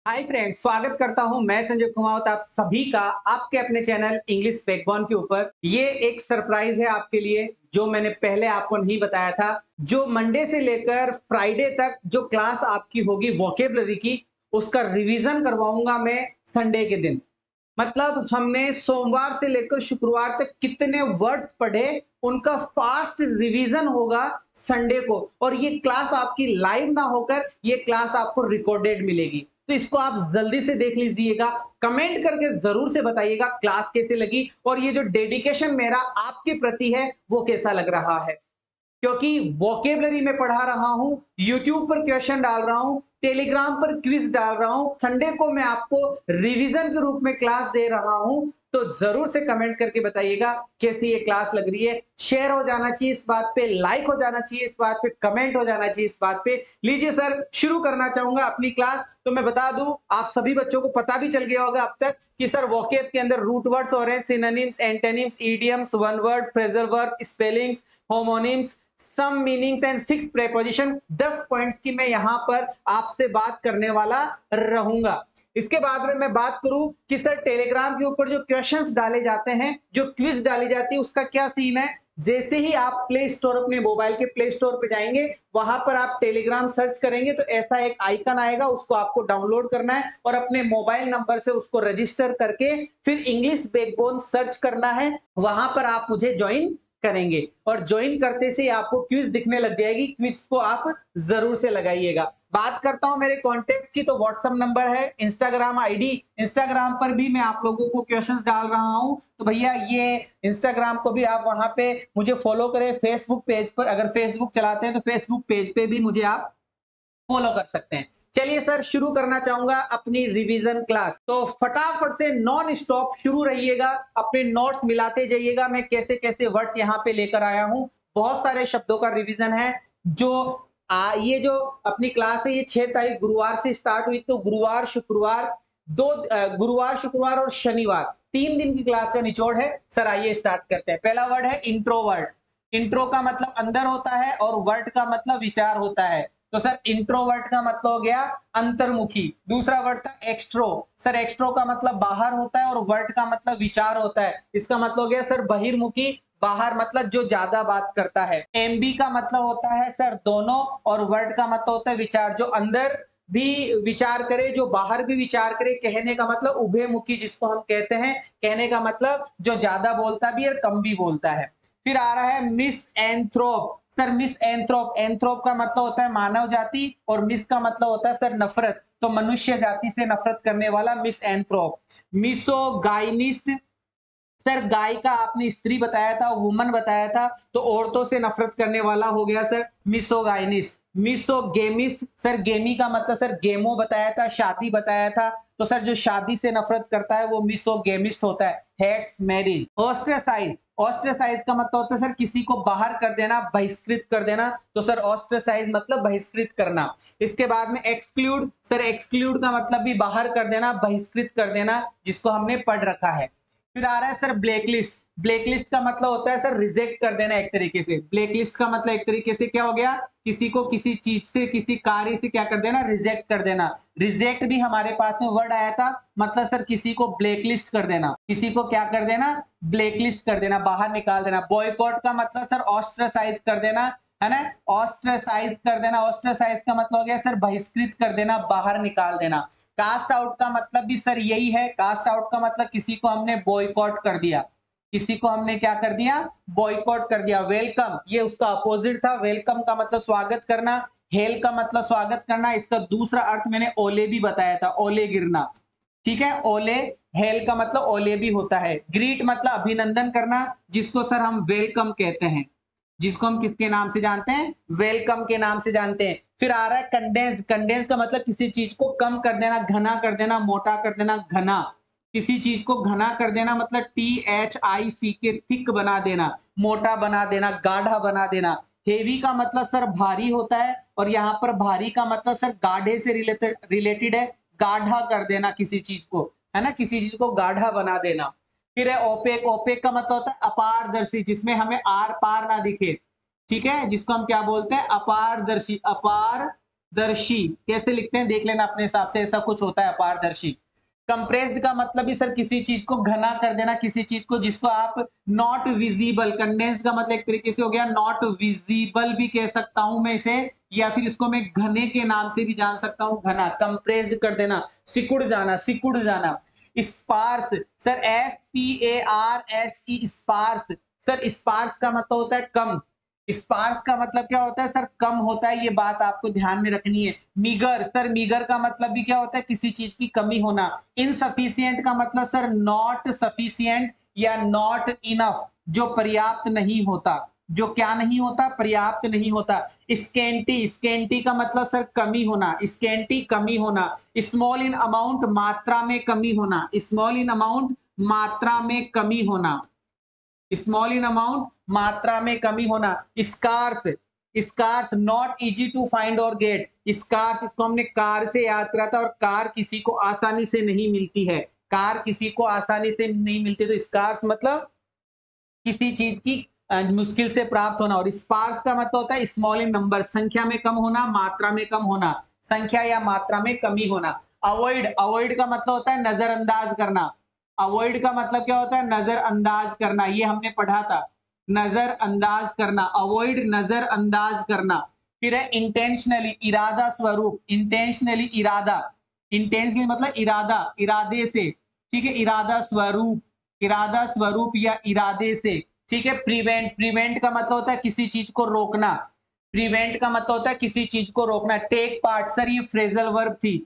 Hi friends, स्वागत करता हूं मैं संजय कुमावत आप सभी का आपके अपने चैनल इंग्लिश बैकबोन के ऊपर। ये एक सरप्राइज है आपके लिए जो मैंने पहले आपको नहीं बताया था। जो मंडे से लेकर फ्राइडे तक जो क्लास आपकी होगी वोकेबलरी की, उसका रिवीजन करवाऊंगा मैं संडे के दिन। मतलब हमने सोमवार से लेकर शुक्रवार तक कितने वर्ड्स पढ़े, उनका फास्ट रिवीजन होगा संडे को। और ये क्लास आपकी लाइव ना होकर ये क्लास आपको रिकॉर्डेड मिलेगी, तो इसको आप जल्दी से देख लीजिएगा। कमेंट करके जरूर से बताइएगा क्लास कैसे लगी और ये जो डेडिकेशन मेरा आपके प्रति है वो कैसा लग रहा है। क्योंकि वोकेबलरी में पढ़ा रहा हूं, यूट्यूब पर क्वेश्चन डाल रहा हूं, टेलीग्राम पर क्विज डाल रहा हूं, संडे को मैं आपको रिवीजन के रूप में क्लास दे रहा हूं। तो जरूर से कमेंट करके बताइएगा कैसी ये क्लास लग रही है। शेयर हो जाना चाहिए इस बात पे, लाइक हो जाना चाहिए इस बात पे, कमेंट हो जाना चाहिए इस बात पे। लीजिए सर, शुरू करना चाहूंगा अपनी क्लास। तो मैं बता दूं, आप सभी बच्चों को पता भी चल गया होगा अब तक कि सर वोकेब के अंदर रूट वर्ड्स हो रहे हैं, synonyms, antonyms, idioms, one word, phrasal verb, spellings, homonyms, some meanings and fix preposition. 10 points की मैं यहां पर आपसे बात करने वाला रहूंगा। इसके बाद में मैं बात करूं कि सर टेलीग्राम के ऊपर जो क्वेश्चंस डाले जाते हैं, जो क्विज डाली जाती है, उसका क्या सीन है। जैसे ही आप प्ले स्टोर, अपने मोबाइल के प्ले स्टोर पे जाएंगे, वहां पर आप टेलीग्राम सर्च करेंगे तो ऐसा एक आइकन आएगा, उसको आपको डाउनलोड करना है और अपने मोबाइल नंबर से उसको रजिस्टर करके फिर इंग्लिश बैकबोन सर्च करना है। वहां पर आप मुझे ज्वाइन करेंगे और ज्वाइन करते से आपको क्विज दिखने लग जाएगी। क्विज को आप जरूर से लगाइएगा। बात करता हूं मेरे कॉन्टेक्ट की, तो व्हाट्सएप नंबर है, इंस्टाग्राम आईडी, इंस्टाग्राम पर भी मैं आप लोगों को क्वेश्चंस डाल रहा हूं। तो भैया ये इंस्टाग्राम को भी आप वहां पे मुझे फॉलो करें। फेसबुक पेज पर, अगर फेसबुक चलाते हैं तो फेसबुक पेज पे भी मुझे आप फॉलो कर सकते हैं। चलिए सर, शुरू करना चाहूंगा अपनी रिवीजन क्लास। तो फटाफट से नॉन स्टॉप शुरू रहिएगा, अपने नोट्स मिलाते जाइएगा। मैं कैसे कैसे वर्ड्स यहाँ पे लेकर आया हूं, बहुत सारे शब्दों का रिवीजन है। जो ये जो अपनी क्लास है, ये 6 तारीख गुरुवार से स्टार्ट हुई। तो गुरुवार शुक्रवार गुरुवार शुक्रवार और शनिवार 3 दिन की क्लास का निचोड़ है। सर आइए स्टार्ट करते हैं। पहला वर्ड है इंट्रोवर्ट। इंट्रो का मतलब अंदर होता है और वर्ड का मतलब विचार होता है। तो सर इंट्रोवर्ट का मतलब हो गया अंतर्मुखी। दूसरा वर्ड था एक्सट्रो। सर एक्सट्रो का मतलब बाहर होता है और वर्ड का मतलब विचार होता है। इसका मतलब हो गया सर बहिर्मुखी। बाहर मतलब जो ज्यादा बात करता है। एमबी का मतलब होता है सर दोनों, और वर्ड का मतलब होता है विचार, जो अंदर भी विचार करे, जो बाहर भी विचार करे। कहने का मतलब उभयमुखी जिसको हम कहते हैं। कहने का मतलब जो ज्यादा बोलता भी है और कम भी बोलता है। फिर आ रहा है मिस एंथ्रोप। सर मिस एंथ्रोप, एंथ्रोप का मतलब होता है मानव जाति और मिस का मतलब होता है सर नफरत, तो मनुष्य जाति से नफरत करने वाला मिस एंथ्रोप। मिसोगाइनिस्ट। सर गाय का आपने स्त्री बताया था, वुमन बताया था, तो औरतों से नफरत करने वाला हो गया सर मिसोगाइनिस्ट। मिसोगेमिस्ट। सर गेमी का मतलब सर गेमो बताया था, शादी बताया था, तो सर जो शादी से नफरत करता है वो मिसोगेमिस्ट होता है। Hates marriage. ऑस्ट्रेसाइज। ऑस्ट्रेसाइज का मतलब होता है सर किसी को बाहर कर देना, बहिष्कृत कर देना, तो सर ऑस्ट्रेसाइज मतलब बहिष्कृत करना। इसके बाद में एक्सक्लूड। सर एक्सक्लूड का मतलब भी बाहर कर देना, बहिष्कृत कर देना, जिसको हमने पढ़ रखा है। फिर आ रहा है सर ब्लैकलिस्ट। ब्लैकलिस्ट का मतलब होता है सर रिजेक्ट कर देना एक तरीके से। ब्लैकलिस्ट का मतलब एक तरीके से क्या हो गया, किसी को किसी चीज से, किसी कार्य से क्या कर देना, रिजेक्ट कर देना। रिजेक्ट भी हमारे पास में वर्ड आया था, मतलब सर किसी को ब्लैकलिस्ट कर देना। किसी को क्या कर देना, ब्लैकलिस्ट कर देना, बाहर निकाल देना। बॉयकॉट का मतलब सर ऑस्ट्रेसाइज कर देना, है ना, ऑस्ट्रेसाइज कर देना। ऑस्ट्रेसाइज का मतलब हो गया सर बहिष्कृत कर देना, बाहर निकाल देना। कास्ट आउट का मतलब भी सर यही है। कास्ट आउट का मतलब किसी को हमने बॉयकॉट कर दिया, किसी को हमने क्या कर दिया, बॉयकॉट कर दिया। वेलकम, ये उसका अपोजिट था। वेलकम का मतलब स्वागत करना, हेल का मतलब स्वागत करना। इसका दूसरा अर्थ मैंने ओले भी बताया था, ओले गिरना, ठीक है, ओले। हेल का मतलब ओले भी होता है। ग्रीट मतलब अभिनंदन करना, जिसको सर हम वेलकम कहते हैं, जिसको हम किसके नाम से जानते हैं, वेलकम के नाम से जानते हैं। फिर आ रहा है कंडेंस्ड। कंडेंस का मतलब किसी चीज को कम कर देना, घना कर देना, मोटा कर देना, घना। किसी चीज को घना कर देना मतलब THIC के, थिक बना देना, मोटा बना देना, गाढ़ा बना देना। हेवी का मतलब सर भारी होता है, और यहाँ पर भारी का मतलब सर गाढ़े से रिलेटेड है। गाढ़ा कर देना किसी चीज को, है ना, किसी चीज को गाढ़ा बना देना। फिर है ओपेक। ओपेक का मतलब होता है अपारदर्शी, जिसमें हमें आर पार ना दिखे, ठीक है, जिसको हम क्या बोलते हैं, अपारदर्शी। अपार दर्शी कैसे लिखते हैं देख लेना अपने हिसाब से, ऐसा कुछ होता है अपारदर्शी। कंप्रेस्ड का मतलब भी सर किसी चीज को घना कर देना, किसी चीज को जिसको आप नॉट विजिबल। कंडेंस्ड का मतलब एक तरीके से हो गया नॉट विजिबल भी कह सकता हूं मैं इसे, या फिर इसको मैं घने के नाम से भी जान सकता हूं, घना, कंप्रेस्ड कर देना, सिकुड़ जाना, सिकुड़ जाना। Sparse sir, SPARSE, sparse. Sir sparse का मतलब होता है कम। स्पार्स का मतलब क्या होता है सर, कम होता है, ये बात आपको ध्यान में रखनी है। मीगर सर, मीगर का मतलब भी क्या होता है, किसी चीज की कमी होना। इनसफिशियंट का मतलब सर नॉट सफिशियंट या नॉट इनफ, जो पर्याप्त नहीं होता, जो क्या नहीं होता, पर्याप्त नहीं होता। स्केंटी, स्केंटी का मतलब सर कमी होना, स्केंटी कमी होना। स्मॉल इन अमाउंट, मात्रा में कमी होना, स्मॉल इन अमाउंट, मात्रा में कमी होना, स्मॉल इन अमाउंट, मात्रा में कमी होना। Scarce, scarce not easy to find और गेट। स्कार्स, इसको हमने कार से याद करा था, और कार किसी को आसानी से नहीं मिलती है, कार किसी को आसानी से नहीं मिलती, तो स्कार्स मतलब किसी चीज की मुश्किल से प्राप्त होना। और स्पार्स का मतलब होता है स्मॉल इन नंबर, संख्या में कम होना, मात्रा में कम होना, संख्या या मात्रा में कमी होना। अवॉइड, अवॉइड का मतलब होता है नजरअंदाज करना। अवॉइड का मतलब क्या होता है, नजरअंदाज करना, ये हमने पढ़ा था, नजरअंदाज करना, अवॉइड नजरअंदाज करना। फिर है इंटेंशनली, इरादा स्वरूप, इंटेंशनली इरादा, इंटेंशनली मतलब इरादा, इरादे से, ठीक है, इरादा स्वरूप, इरादा स्वरूप या इरादे से, ठीक है। प्रिवेंट, प्रिवेंट का मतलब होता है किसी चीज को रोकना, प्रिवेंट का मतलब होता है किसी चीज को रोकना। टेक पार्ट सर, ये फ्रेजल वर्ब थी,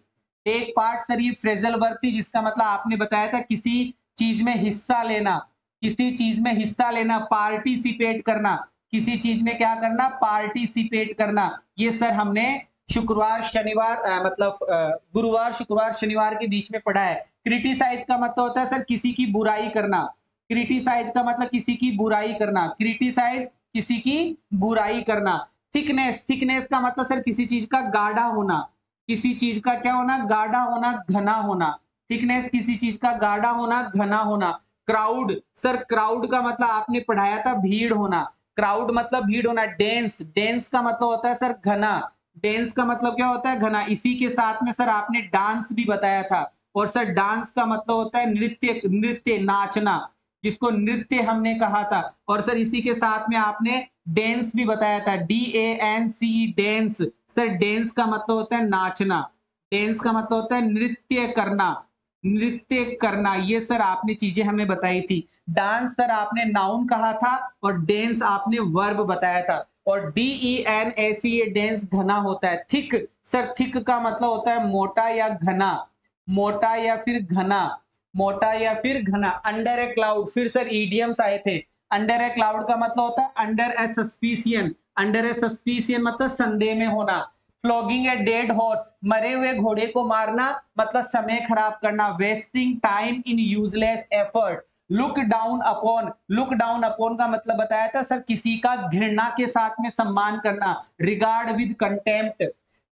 टेक पार्ट सर ये फ्रेजल वर्ब थी, जिसका मतलब आपने बताया था किसी चीज में हिस्सा लेना, किसी चीज में हिस्सा लेना। पार्टिसिपेट करना, किसी चीज में क्या करना, पार्टिसिपेट करना। ये सर हमने शुक्रवार शनिवार गुरुवार शुक्रवार शनिवार के बीच में पढ़ा है। क्रिटिसाइज का मतलब होता है सर किसी की बुराई करना, क्रिटिसाइज का मतलब किसी की बुराई करना, क्रिटिसाइज किसी की बुराई करना। थिकनेस, थिकनेस का मतलब सर किसी चीज का गाढ़ा होना, किसी चीज का क्या होना, गाढ़ा होना, घना होना। थिकनेस किसी चीज का गाढ़ा होना, घना होना। क्राउड सर, क्राउड का मतलब आपने पढ़ाया था भीड़ होना, क्राउड मतलब भीड़ होना। डेंस, डेंस का मतलब होता है सर घना, डेंस का मतलब क्या होता है, घना। इसी के साथ में सर आपने डांस भी बताया था, और सर डांस का मतलब होता है नृत्य, नृत्य नाचना, जिसको नृत्य हमने कहा था। और सर इसी के साथ में आपने डेंस भी बताया था, DANCE, डेंस। सर डेंस का मतलब होता है नाचना, डेंस का मतलब होता है नृत्य करना, नृत्य करना। ये सर आपने चीजें हमें बताई थी। डांस सर आपने नाउन कहा था, और डेंस आपने वर्ब बताया था। और DENAC, ये डेंस घना होता है। थिक सर, थिक का मतलब होता है मोटा या घना, मोटा या फिर घना, मोटा या फिर घना। अंडर ए क्लाउड, फिर सर ईडियम्स आए थे। अंडर ए क्लाउड का मतलब होता है अंडर ए सस्पिशियन, अंडर ए सस्पिशियन मतलब संदेह में होना। फ्लॉगिंग ए डेड हॉर्स, मरे हुए घोड़े को मारना मतलब समय खराब करना। Wasting time in useless effort. Look down upon, look down upon का मतलब बताया था सर किसी का घृणा के साथ में सम्मान करना। Regard with contempt.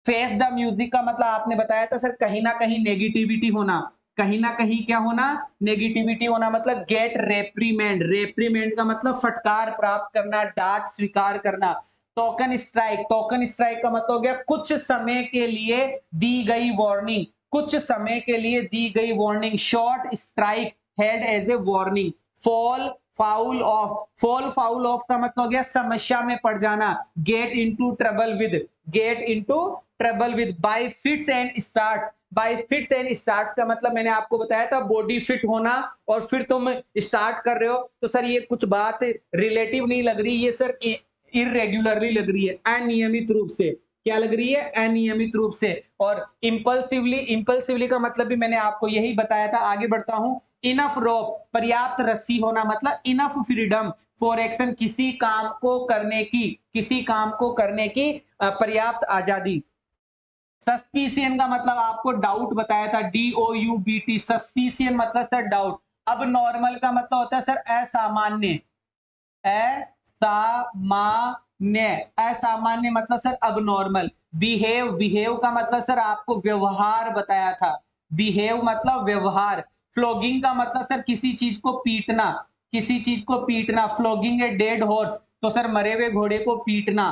Face the music का मतलब आपने बताया था सर कहीं ना कहीं नेगेटिविटी होना, कहीं ना कहीं क्या होना, नेगेटिविटी होना। मतलब गेट रेप्रीमेंड, रेप्रीमेंड का मतलब फटकार प्राप्त करना, डांट स्वीकार करना। टोकन स्ट्राइक, टोकन स्ट्राइक का मतलब हो गया कुछ समय के लिए दी गई वार्निंग, कुछ समय के लिए दी गई warning. Short strike head as a warning. Fall foul of, fall foul of का मतलब हो गया समस्या में पड़ जाना। Get into trouble with, get into trouble with. By fits and starts, by fits and starts का मतलब मैंने आपको बताया था बॉडी फिट होना, और फिर तुम स्टार्ट कर रहे हो, तो सर ये कुछ बात रिलेटिव नहीं लग रही, ये सर इरेगुलरली लग रही है, अनियमित रूप से। क्या लग रही है, अनियमित रूप से। और इंपल्सिवली, इंपल्सिवली का मतलब भी मैंने आपको यही बताया था। आगे बढ़ता हूं। इनफ रोप, पर्याप्त रस्सी होना, मतलब इनफ फ्रीडम फॉर एक्शन, किसी काम को करने की, किसी काम को करने की पर्याप्त आजादी। सस्पिशियन का मतलब आपको डाउट बताया था, DOUBT, सस्पिशियन मतलब सर डाउट। अब नॉर्मल का मतलब होता है सर असामान्य, असामान्य, असामान्य मतलब सर अब नॉर्मल। बिहेव, बिहेव का मतलब सर आपको व्यवहार बताया था, बिहेव मतलब व्यवहार। फ्लोगिंग का मतलब सर किसी चीज को पीटना, किसी चीज को पीटना। फ्लोगिंग ए डेड हॉर्स, तो सर मरे हुए घोड़े को पीटना।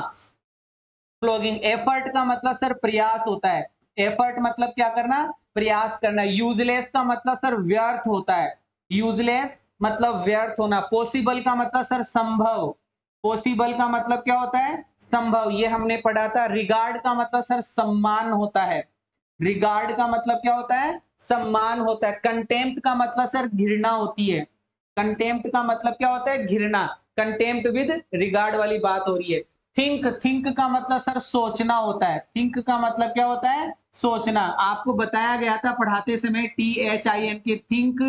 फ्लॉगिंग। एफर्ट का मतलब सर प्रयास होता है, एफर्ट मतलब क्या करना, प्रयास करना। यूजलेस का मतलब सर व्यर्थ होता है, यूजलेस मतलब व्यर्थ होना। पॉसिबल का मतलब सर संभव, पॉसिबल का मतलब क्या होता है, संभव, ये हमने पढ़ा था। रिगार्ड का मतलब सर सम्मान होता है, रिगार्ड का मतलब क्या होता है, सम्मान होता है। कंटेम्प्ट का मतलब सर घृणा होती है, कंटेम्प्ट का मतलब क्या होता है, घृणा। कंटेम्प्ट विद रिगार्ड वाली बात हो रही है। थिंक, थिंक का मतलब सर सोचना होता है, थिंक का मतलब क्या होता है, सोचना। आपको बताया गया था पढ़ाते समय, THINK, थिंक,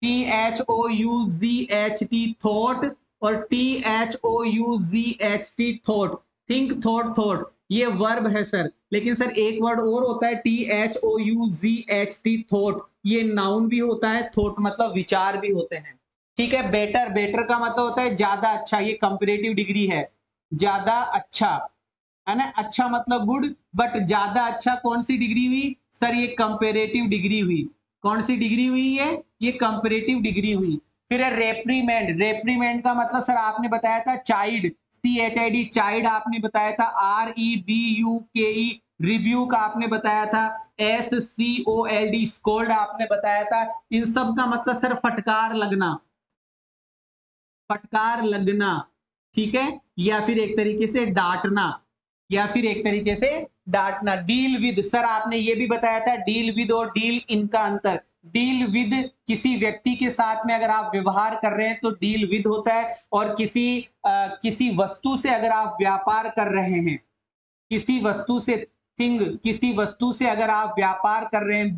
THOUGHT थॉट, और THOUGHT thought, think thought thought, ये वर्ब है सर। लेकिन सर एक वर्ड और होता है THOUGHT थॉट, ये नाउन भी होता है, थॉट मतलब विचार भी होते हैं। ठीक है। बेटर, बेटर का मतलब होता है ज्यादा अच्छा, ये कंपैरेटिव डिग्री है, ज्यादा अच्छा, है ना। अच्छा मतलब गुड, बट ज्यादा अच्छा कौन सी डिग्री हुई सर, ये कंपैरेटिव डिग्री हुई। कौन सी डिग्री हुई ये कंपैरेटिव डिग्री हुई। फिर है रेप्रीमेंड, रेप्रीमेंड का मतलब सर आपने बताया था चाइल्ड, CHID, चाइल्ड आपने बताया था। REBUKE, रिब्यूक आपने बताया था। SCOLD, स्कोल्ड आपने बताया था। इन सब का मतलब सर फटकार लगना, फटकार लगना, ठीक है, या फिर एक तरीके से डांटना, या फिर एक तरीके से डांटना। डील विद, सर आपने ये भी बताया था डील विद और डील इनका अंतर। डील विद किसी व्यक्ति के साथ में अगर आप व्यवहार कर रहे हैं तो डील विद होता है, और किसी वस्तु से अगर आप व्यापार कर रहे हैं, किसी वस्तु से, थिंग, किसी वस्तु से अगर आप व्यापार कर रहे हैं,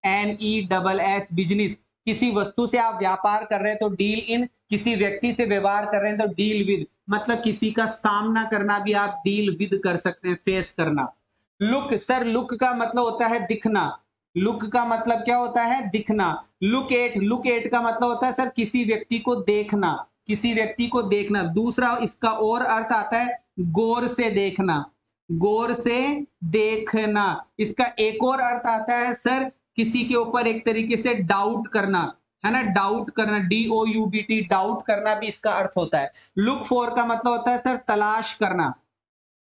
BUSINESS, बिजनेस, किसी वस्तु से आप व्यापार कर रहे हैं तो डील इन, किसी व्यक्ति से व्यवहार कर रहे हैं तो डील विद, मतलब किसी का सामना करना भी आप डील विद कर सकते हैं, फेस करना। लुक, सर लुक का मतलब होता है दिखना, लुक का मतलब क्या होता है, दिखना। लुक एट, लुक एट का मतलब होता है सर किसी व्यक्ति को देखना, किसी व्यक्ति को देखना। दूसरा इसका और अर्थ आता है गौर से देखना, गौर से देखना। इसका एक और अर्थ आता है सर किसी के ऊपर एक तरीके से डाउट करना, है ना, डाउट करना, DOUBT, डाउट करना भी इसका अर्थ होता है। लुक फॉर का मतलब होता है सर तलाश करना,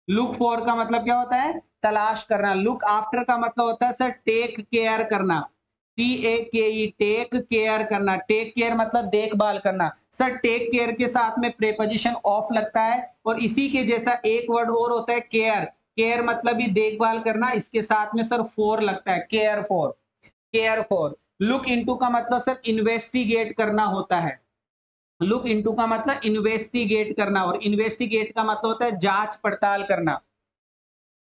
लुक फॉर का मतलब क्या होता है, तलाश करना। लुक आफ्टर का मतलब होता है सर टेक केयर करना, TAKE, टेक केयर करना। टेक केयर मतलब देखभाल करना। सर टेक केयर के साथ में प्रेपोजिशन ऑफ लगता है, और इसी के जैसा एक वर्ड और होता है केयर, केयर मतलब भी देखभाल करना, इसके साथ में सर फॉर लगता है, care for, care for. Look into का मतलब सर इन्वेस्टिगेट करना होता है, लुक इनटू का मतलब इन्वेस्टिगेट करना, और इन्वेस्टिगेट का मतलब होता है जांच पड़ताल करना,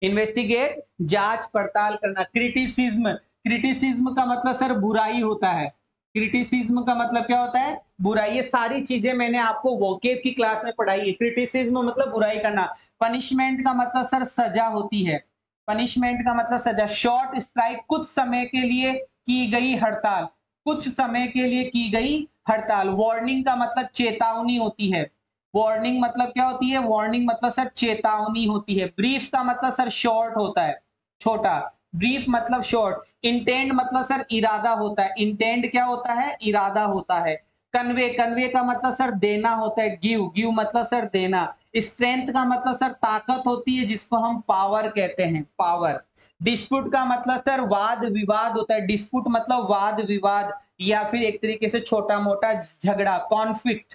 इन्वेस्टिगेट जांच पड़ताल करना। क्रिटिसिज्म, क्रिटिसिज्म का मतलब सर बुराई होता है, क्रिटिसिज्म का मतलब क्या होता है, बुराई। ये सारी चीजें मैंने आपको वोकेब की क्लास में पढ़ाई है। क्रिटिसिज्म मतलब बुराई करना। पनिशमेंट का मतलब सर सजा होती है, पनिशमेंट का मतलब सजा। शॉर्ट स्ट्राइक, कुछ समय के लिए की गई हड़ताल, कुछ समय के लिए की गई हड़ताल। वार्निंग का मतलब चेतावनी होती है, वार्निंग मतलब क्या होती है, वार्निंग मतलब सर चेतावनी होती है। ब्रीफ का मतलब सर शॉर्ट होता है, छोटा, ब्रीफ मतलब शॉर्ट। इंटेंड मतलब सर इरादा होता है, इंटेंड क्या होता है, इरादा होता है। कन्वे, कन्वे का मतलब सर देना होता है। गिव, गिव मतलब सर देना। स्ट्रेंथ का मतलब सर ताकत होती है, जिसको हम पावर कहते हैं, पावर। डिस्प्यूट का मतलब सर वाद विवाद होता है, डिस्प्यूट मतलब वाद विवाद, या फिर एक तरीके से छोटा मोटा झगड़ा। कॉन्फ्लिक्ट,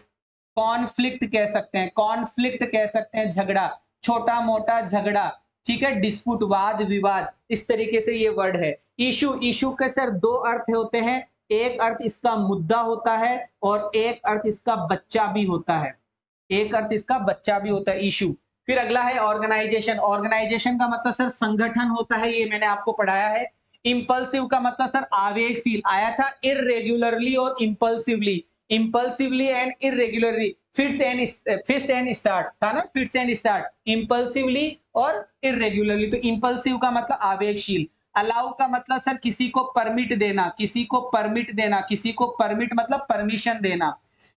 कॉन्फ्लिक्ट कह सकते हैं, कॉन्फ्लिक्ट कह सकते हैं झगड़ा, छोटा मोटा झगड़ा, ठीक है। डिस्प्यूट वाद विवाद, इस तरीके से ये वर्ड है। इशू, इशू के सर दो अर्थ होते हैं, एक अर्थ इसका मुद्दा होता है, और एक अर्थ इसका बच्चा भी होता है, एक अर्थ इसका बच्चा भी होता है, इशू। फिर अगला है ऑर्गेनाइजेशन, ऑर्गेनाइजेशन का मतलब सर संगठन होता है, ये मैंने आपको पढ़ाया है। इंपल्सिव का मतलब सर आवेगशील, आया था इरेगुलरली और impulsively, impulsively and irregularly, fits and start था ना, फिट्स एंड स्टार्ट, इंपल्सिवली और इरेगुलरली। तो इंपल्सिव का मतलब आवेगशील। अलाउ का मतलब सर किसी को परमिट देना, किसी को परमिट देना, किसी को परमिट मतलब परमिशन देना।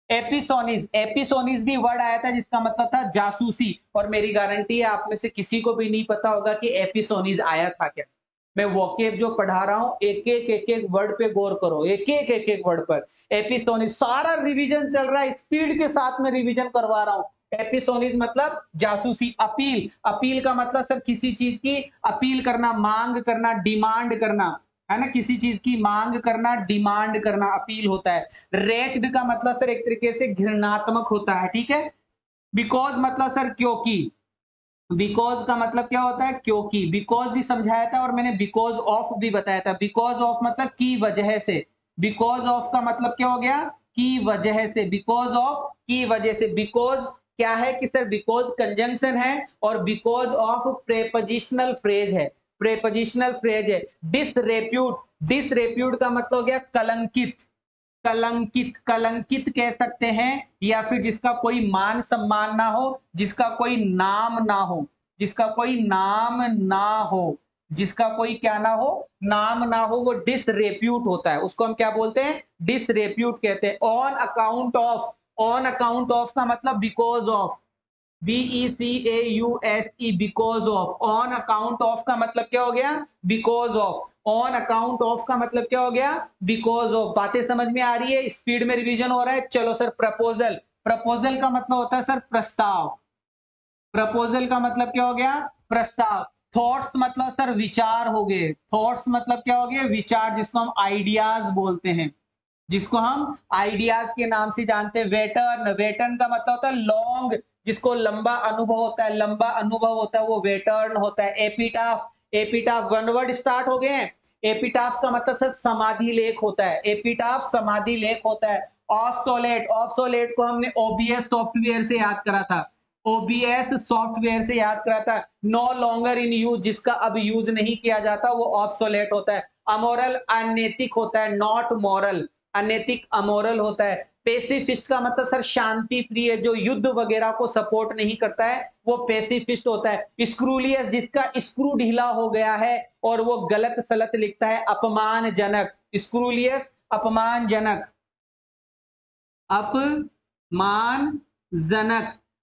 एपिसोनिस, एपिसोनिस भी वर्ड आया था जिसका मतलब था जासूसी, और मेरी गारंटी है आप में से किसी को भी नहीं पता होगा कि एपिसोनिस आया था क्या। मैं वोकेब जो पढ़ा रहा हूं, एक एक वर्ड पे गौर करो, एक एक वर्ड पर। एपिसोनिस सारा रिवीजन चल रहा है, स्पीड के साथ में रिवीजन करवा रहा हूं। एपिसोनिज मतलब जासूसी। अपील, अपील का मतलब सर किसी चीज की अपील करना, मांग करना, डिमांड करना, है ना, किसी चीज की मांग करना, डिमांड करना अपील होता है। रेच्ड का मतलब सर एक तरीके से घृणात्मक होता है, ठीक है। बिकॉज मतलब सर क्योंकि, बिकॉज का मतलब क्या होता है, क्योंकि। बिकॉज भी समझाया था और मैंने बिकॉज ऑफ भी बताया था। बिकॉज ऑफ मतलब की वजह से, बिकॉज ऑफ का मतलब क्या हो गया, की वजह से, बिकॉज ऑफ की वजह से। बिकॉज क्या है कि सर बिकॉज कंजंक्शन है और बिकॉज ऑफ प्रेपोजिशनल फ्रेज है, प्रेपोजिशनल फ्रेज है। डिसरेप्यूट, डिसरेप्यूट का मतलब हो गया कलंकित, कलंकित, कलंकित कह सकते हैं, या फिर जिसका कोई मान सम्मान ना हो, जिसका कोई नाम ना हो, जिसका कोई नाम ना हो, जिसका कोई क्या ना हो, नाम ना हो, वो डिसरेप्यूट होता है, उसको हम क्या बोलते हैं, डिसरेप्यूट कहते हैं। On account of, on account of का मतलब because of, BECAUSE, because of. On account of का मतलब क्या हो गया, because of. On account of का मतलब क्या हो गया, बिकॉज ऑफ। बातें समझ में आ रही है, स्पीड में रिवीजन हो रहा है। चलो सर प्रपोजल, प्रपोजल का मतलब होता है सर प्रस्ताव, प्रपोजल का मतलब क्या हो गया, प्रस्ताव। थॉट्स मतलब सर विचार हो गए, थॉट्स मतलब क्या हो गए, विचार, जिसको हम आइडियाज बोलते हैं, जिसको हम आइडियाज के नाम से जानते हैं। वेटर्न, वेटर्न का मतलब होता है लॉन्ग, जिसको लंबा अनुभव होता है, लंबा अनुभव होता है, वो वेटर्न होता है। Epitaph, epitaph one word start हो गए हैं। एपिटाफ का मतलब सर समाधि लेख होता है, एपिटाफ समाधि लेख होता है। ऑब्सोलेट, ऑब्सोलेट को हमने ओबीएस सॉफ्टवेयर से याद करा था, ओबीएस सॉफ्टवेयर से याद करा था। नो लॉन्गर इन यूज, जिसका अब यूज नहीं किया जाता वो ऑब्सोलेट होता है। अमोरल अनैतिक होता है, नॉट मॉरल, अनैतिक अमोरल होता है। पेसिफिस्ट का मतलब सर शांति प्रिय, जो युद्ध वगैरह को सपोर्ट नहीं करता है वो पेसिफिस्ट होता है। स्क्रूलियस, जिसका स्क्रू ढीला हो गया है और वो गलत सलत लिखता है, अपमानजनक। स्क्रूलियस अपमानजनक, अपमानजनक,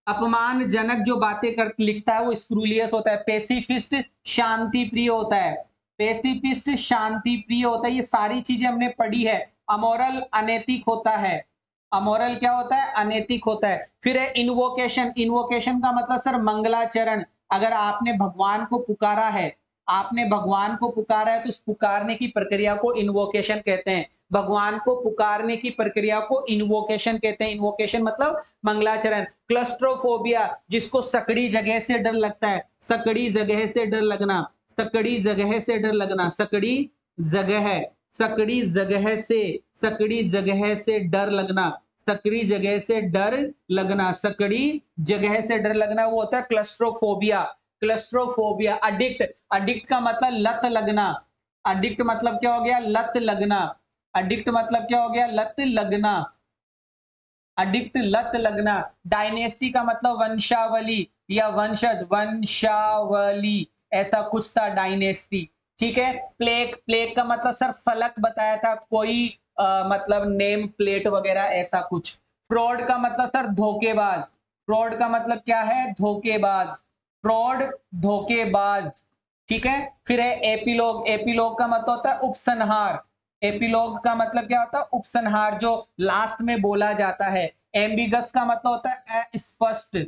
अपमानजनक जो बातें कर लिखता है वो स्क्रूलियस होता है। पेसिफिस्ट शांति प्रिय होता है, पेसिफिस्ट शांति प्रिय होता है। ये सारी चीजें हमने पढ़ी है। अमोरल अनैतिक होता है, अमोरल क्या होता है, अनैतिक होता है। फिर है इन्वोकेशन, इन्वोकेशन का मतलब सर मंगलाचरण। अगर आपने भगवान को पुकारा है, आपने भगवान को पुकारा है तो उस पुकारने की प्रक्रिया को इन्वोकेशन कहते हैं। भगवान को पुकारने की प्रक्रिया को इन्वोकेशन कहते हैं। इन्वोकेशन मतलब मंगलाचरण। क्लस्ट्रोफोबिया, जिसको सकड़ी जगह से डर लगता है, सकड़ी जगह से डर लगना, सकड़ी जगह से डर लगना, सकड़ी जगह, सकड़ी जगह से, सकड़ी जगह से डर लगना, सकड़ी जगह से डर लगना, सकड़ी जगह से डर लगना, वो होता है क्लस्ट्रोफोबिया। क्लस्ट्रोफोबिया। अडिक्ट, अडिक्ट का मतलब लत लगना, अडिक्ट मतलब क्या हो गया, लत लगना, अडिक्ट मतलब क्या हो गया, लत लगना, अडिक्ट लत लगना। डायनेस्टी का मतलब वंशावली या वंशज, वंशावली ऐसा कुछ था डायनेस्टी, ठीक है। प्लेग, प्लेग का मतलब सर फलक बताया था, कोई मतलब नेम प्लेट वगैरह ऐसा कुछ। फ्रॉड का मतलब सर धोखेबाज, फ्रॉड का मतलब क्या है, धोखेबाज, फ्रॉड धोखेबाज, ठीक है। फिर है एपिलोग, एपिलोग का मतलब होता है उपसंहार, एपिलोग का मतलब क्या होता है, उपसंहार, जो लास्ट में बोला जाता है। एम्बिगस का मतलब होता है अस्पष्ट,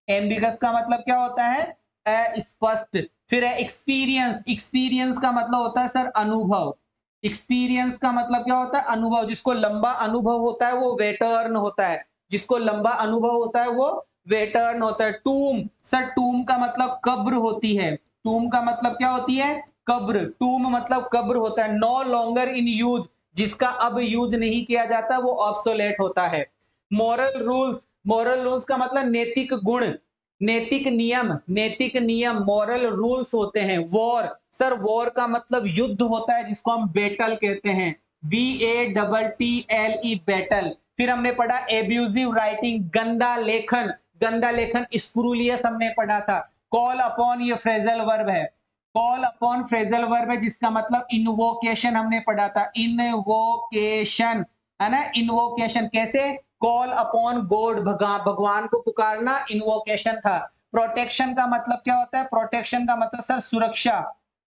एम्बिगस का मतलब क्या होता है, अस्पष्ट। फिर है एक्सपीरियंस, एक्सपीरियंस का मतलब होता है सर अनुभव, एक्सपीरियंस का मतलब क्या होता है, अनुभव। जिसको लंबा अनुभव होता है वो वेटर्न होता है, जिसको लंबा अनुभव होता है वो वेटर्न होता है। टूम, सर टूम का मतलब कब्र होती है, टूम का मतलब क्या होती है, कब्र, टूम मतलब कब्र होता है। नो लॉन्गर इन यूज, जिसका अब यूज नहीं किया जाता वो ऑब्सोलेट होता है। मॉरल रूल्स, मॉरल रूल्स का मतलब नैतिक गुण, नैतिक नियम, नैतिक नियम, मॉरल रूल्स होते हैं। वॉर, सर वॉर का मतलब युद्ध होता है, जिसको हम बैटल कहते हैं, BATTLE बैटल। फिर हमने पढ़ा एब्यूजिव राइटिंग, गंदा लेखन, गंदा लेखन स्क्रूलियस हमने पढ़ा था। कॉल अपॉन, ये फ्रेजल वर्ब है, कॉल अपॉन फ्रेजल वर्ब है, जिसका मतलब इन्वोकेशन हमने पढ़ा था, इन्वोकेशन, है ना, इन्वोकेशन कैसे, कॉल अपॉन गॉड, भगवान को पुकारना इन्वोकेशन था। प्रोटेक्शन का मतलब क्या होता है, प्रोटेक्शन का मतलब सर सुरक्षा,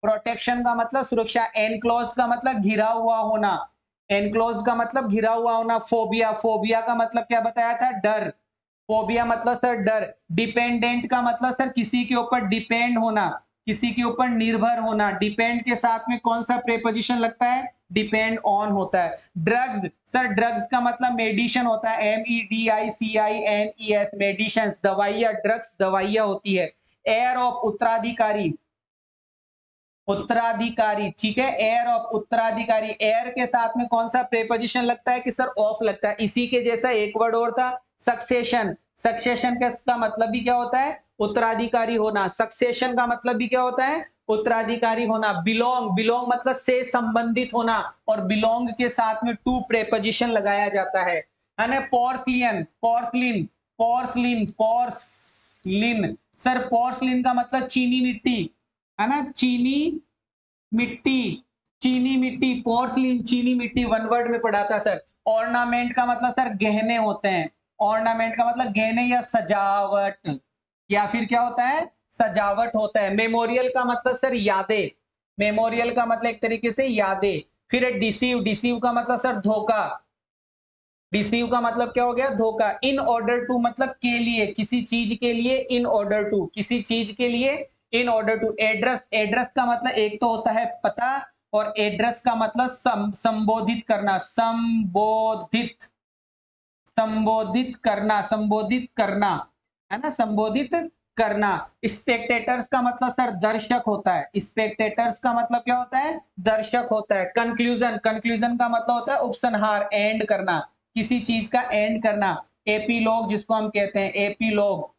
प्रोटेक्शन का मतलब सुरक्षा। एनक्लोज्ड का मतलब घिरा हुआ होना, एनक्लोज्ड का मतलब घिरा हुआ होना। फोबिया, फोबिया का मतलब क्या बताया था, डर, फोबिया मतलब सर डर। डिपेंडेंट का मतलब सर किसी के ऊपर डिपेंड होना, किसी के ऊपर निर्भर होना। डिपेंड के साथ में कौन सा प्रेपोजिशन लगता है? डिपेंड ऑन होता है। ड्रग्स, सर ड्रग्स का मतलब मेडिसिन होता है, MEDICINES, मेडिसिन, दवाइयां, ड्रग्स दवाइयां होती है। एयर ऑफ, उत्तराधिकारी, उत्तराधिकारी, ठीक है, एयर ऑफ, उत्तराधिकारी। एयर के साथ में कौन सा प्रेपोजिशन लगता है कि सर ऑफ लगता है। इसी के जैसा एक वर्ड और था, सक्सेशन। सक्सेशन का मतलब भी क्या होता है? उत्तराधिकारी होना। सक्सेशन का मतलब भी क्या होता है? उत्तराधिकारी होना। बिलोंग, बिलोंग मतलब से संबंधित होना, और बिलोंग के साथ में टू प्रेपोजिशन लगाया जाता है ना। Porcelain, porcelain, porcelain, porcelain, sir porcelain का मतलब चीनी मिट्टी, है ना, चीनी मिट्टी, चीनी मिट्टी, पोर्सलिन, चीनी मिट्टी, वन वर्ड में पढ़ा था सर। ऑर्नामेंट का मतलब सर गहने होते हैं। ऑर्नामेंट का मतलब गहने या सजावट, या फिर क्या होता है? सजावट होता है। मेमोरियल का मतलब सर यादें, मेमोरियल का मतलब एक तरीके से यादें। फिर डिसीव, डिसीव का मतलब सर धोखा, डिसीव का मतलब क्या हो गया? धोखा। इन ऑर्डर टू मतलब के लिए, किसी चीज के लिए, इन ऑर्डर टू, किसी चीज के लिए, in order to. Address, address का मतलब एक तो होता है पता, और एड्रेस का मतलब संबोधित करना, संबोधित, संबोधित करना, संबोधित करना, है ना, संबोधित करना। स्पेक्टेटर्स का मतलब सर दर्शक होता है। स्पेक्टेटर्स का मतलब क्या होता है? दर्शक होता है। कंक्लूजन, कंक्लूजन का मतलब होता है उपसंहार, एंड करना, किसी चीज का एंड करना। एपीलॉग जिसको हम कहते हैं, एपीलॉग,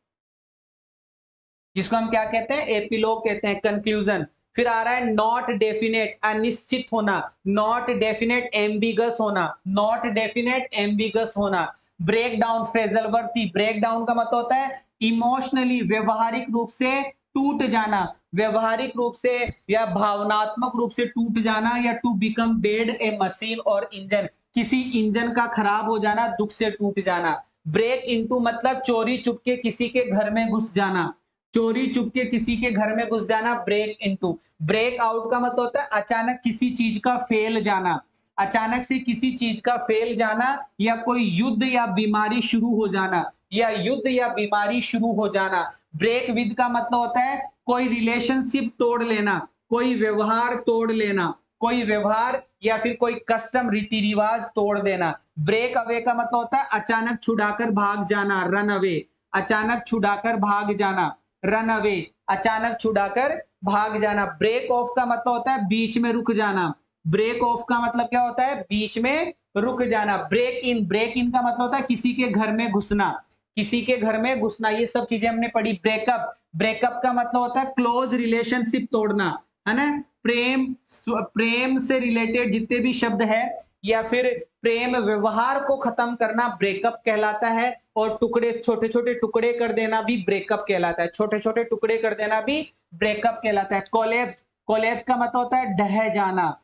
जिसको हम क्या कहते हैं? एपीलॉग कहते हैं, कंक्लूजन। फिर आ रहा है नॉट डेफिनेट, अनिश्चित होना। नॉट डेफिनेट, एम्बिगस होना। नॉट डेफिनेट, एम्बिगस होना। Break down, phrasal verb, break down का मतलब होता है इमोशनली, व्यवहारिक रूप से टूट जाना, व्यवहारिक रूप से या भावनात्मक रूप से टूट जाना, या to become dead a machine और इंजन, किसी इंजन का खराब हो जाना, दुख से टूट जाना। ब्रेक इनटू मतलब चोरी चुपके किसी के घर में घुस जाना, चोरी चुपके किसी के घर में घुस जाना, ब्रेक इनटू। ब्रेक आउट का मतलब होता है अचानक किसी चीज का फेल जाना, अचानक से किसी चीज का फेल जाना, या कोई युद्ध या बीमारी शुरू हो जाना, या युद्ध या बीमारी शुरू हो जाना। ब्रेक विद का मतलब होता है कोई रिलेशनशिप तोड़ लेना, कोई व्यवहार तोड़ लेना, कोई व्यवहार या फिर कोई कस्टम, रीति रिवाज तोड़ देना। ब्रेक अवे का मतलब होता है अचानक छुड़ाकर भाग जाना, रन अवे, अचानक छुड़ाकर भाग जाना, रन अवे, अचानक छुड़ाकर भाग जाना। ब्रेक ऑफ का मतलब होता है बीच में रुक जाना, ब्रेक ऑफ का मतलब क्या होता है? बीच में रुक जाना। ब्रेक इन, ब्रेक इन का मतलब होता है किसी के घर में घुसना, किसी के घर में घुसना। ये सब चीजें हमने पढ़ी। ब्रेकअप, ब्रेकअप का मतलब होता है क्लोज रिलेशनशिप तोड़ना, है ना। प्रेम, प्रेम से रिलेटेड जितने भी शब्द है, या फिर प्रेम व्यवहार को खत्म करना, ब्रेकअप कहलाता है। और टुकड़े, छोटे छोटे टुकड़े कर देना भी ब्रेकअप कहलाता है, छोटे छोटे टुकड़े कर देना भी ब्रेकअप कहलाता है। कोलैप्स, कोलैप्स का मतलब होता है ढह जाना,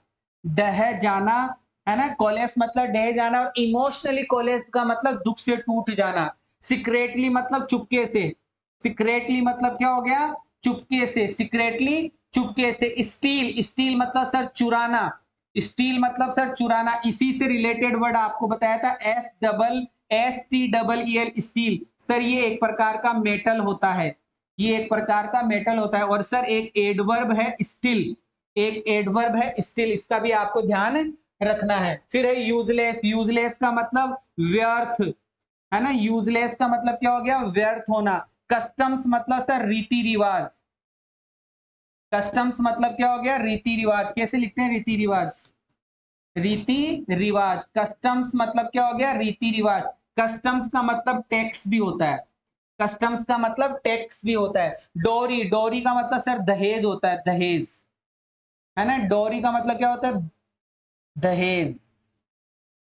ढह जाना, है ना। कोलैप्स मतलब ढह जाना। और इमोशनली कोलैप्स का मतलब दुख से टूट जाना। सीक्रेटली मतलब चुपके से, सीक्रेटली मतलब क्या हो गया? चुपके से, सीक्रेटली चुपके से। स्टील, स्टील मतलब सर चुराना, स्टील मतलब सर चुराना। इसी से रिलेटेड वर्ड आपको बताया था, STEEL, स्टील। सर ये एक प्रकार का मेटल होता है, ये एक प्रकार का मेटल होता है। और सर एक एडवर्ब है स्टिल, एक एडवर्ब है स्टिल, इसका भी आपको ध्यान रखना है। फिर है यूजलेस, यूजलेस का मतलब व्यर्थ, है ना। यूजलेस का मतलब क्या हो गया? व्यर्थ होना। कस्टम्स मतलब सर रीति रिवाज, कस्टम्स मतलब क्या हो गया? रीति रिवाज। कैसे लिखते हैं रीति रिवाज? रीति रिवाज। कस्टम्स मतलब क्या हो गया? रीति रिवाज। कस्टम्स का मतलब टैक्स भी होता है, कस्टम्स का मतलब टैक्स भी होता है। डोरी, डोरी का मतलब सर दहेज होता है, दहेज, है ना। डोरी का मतलब क्या होता है? दहेज।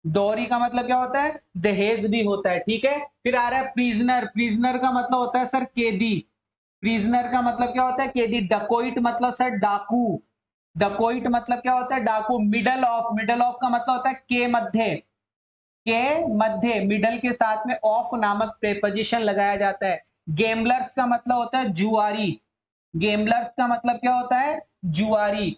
डोरी का मतलब क्या होता है? दहेज भी होता है, ठीक है। फिर आ रहा है प्रिजनर, प्रिजनर का मतलब होता है सर कैदी, प्रिजनर का मतलब क्या होता है? कैदी। डकोइट मतलब सर डाकू, डकोइट मतलब क्या होता है? डाकू। मिडल ऑफ, मिडल ऑफ का मतलब होता है के मध्य, के मध्य, मिडल के साथ में ऑफ नामक प्रेपोजिशन लगाया जाता है। गेमलर्स का मतलब होता है जुआरी, गेमलर्स का मतलब क्या होता है? जुआरी।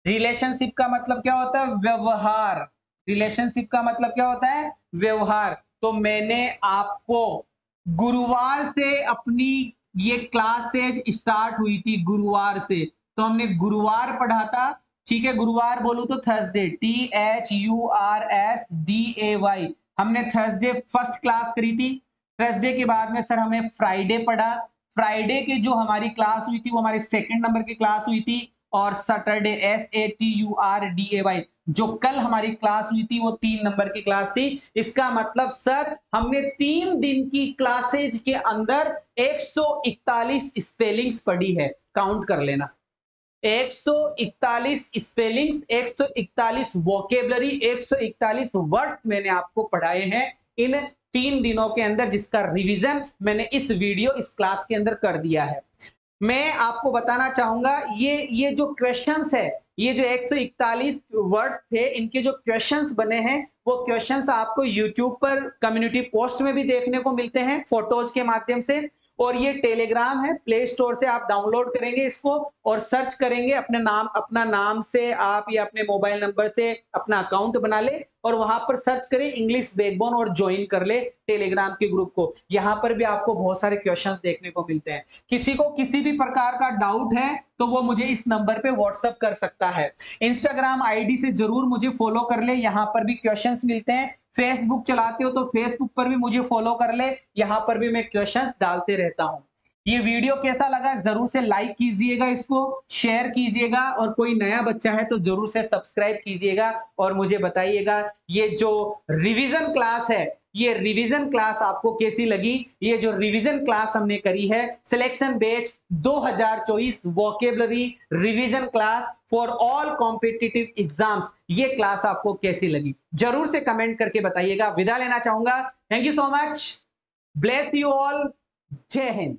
रिलेशनशिप का मतलब क्या होता है? व्यवहार, रिलेशनशिप का मतलब क्या होता है? व्यवहार। तो मैंने आपको गुरुवार से अपनी ये क्लासेज स्टार्ट हुई थी, गुरुवार से, तो हमने गुरुवार पढ़ा था। ठीक है, गुरुवार बोलूं तो थर्सडे, THURSDAY, हमने थर्सडे फर्स्ट क्लास करी थी। थर्सडे के बाद में सर हमें फ्राइडे पढ़ा। फ्राइडे की जो हमारी क्लास हुई थी वो हमारी सेकंड नंबर की क्लास हुई थी। और सैटरडे SATURDAY जो कल हमारी क्लास हुई थी वो 3 नंबर की क्लास थी। इसका मतलब सर हमने 3 दिन की क्लासेज के अंदर 141 स्पेलिंग्स पढ़ी है। काउंट कर लेना, 141 स्पेलिंग्स, 141 वोकेबलरी, 141 वर्ड्स मैंने आपको पढ़ाए हैं इन 3 दिनों के अंदर, जिसका रिवीजन मैंने इस वीडियो इस क्लास के अंदर कर दिया है। मैं आपको बताना चाहूंगा ये जो क्वेश्चंस है, ये जो 141 वर्ड्स थे, इनके जो क्वेश्चंस बने हैं वो क्वेश्चंस आपको यूट्यूब पर कम्युनिटी पोस्ट में भी देखने को मिलते हैं फोटोज के माध्यम से। और ये टेलीग्राम है, प्ले स्टोर से आप डाउनलोड करेंगे इसको और सर्च करेंगे अपना नाम से, आप या अपने मोबाइल नंबर से अपना अकाउंट बना ले और वहां पर सर्च करें इंग्लिश बैकबोन और ज्वाइन कर ले टेलीग्राम के ग्रुप को। यहां पर भी आपको बहुत सारे क्वेश्चंस देखने को मिलते हैं। किसी को किसी भी प्रकार का डाउट है तो वो मुझे इस नंबर पे व्हाट्सएप कर सकता है। इंस्टाग्राम आईडी से जरूर मुझे फॉलो कर ले, यहां पर भी क्वेश्चंस मिलते हैं। फेसबुक चलाते हो तो फेसबुक पर भी मुझे फॉलो कर ले, यहां पर भी मैं क्वेश्चंस डालते रहता हूं। ये वीडियो कैसा लगा जरूर से लाइक कीजिएगा, इसको शेयर कीजिएगा, और कोई नया बच्चा है तो जरूर से सब्सक्राइब कीजिएगा और मुझे बताइएगा ये जो रिवीजन क्लास है, ये रिवीजन क्लास आपको कैसी लगी। ये जो रिवीजन क्लास हमने करी है, selection batch 2024 vocabulary revision class for all competitive exams, ये क्लास आपको कैसी लगी जरूर से कमेंट करके बताइएगा। विदा लेना चाहूंगा। Thank you so much, bless you all, जय हिंद।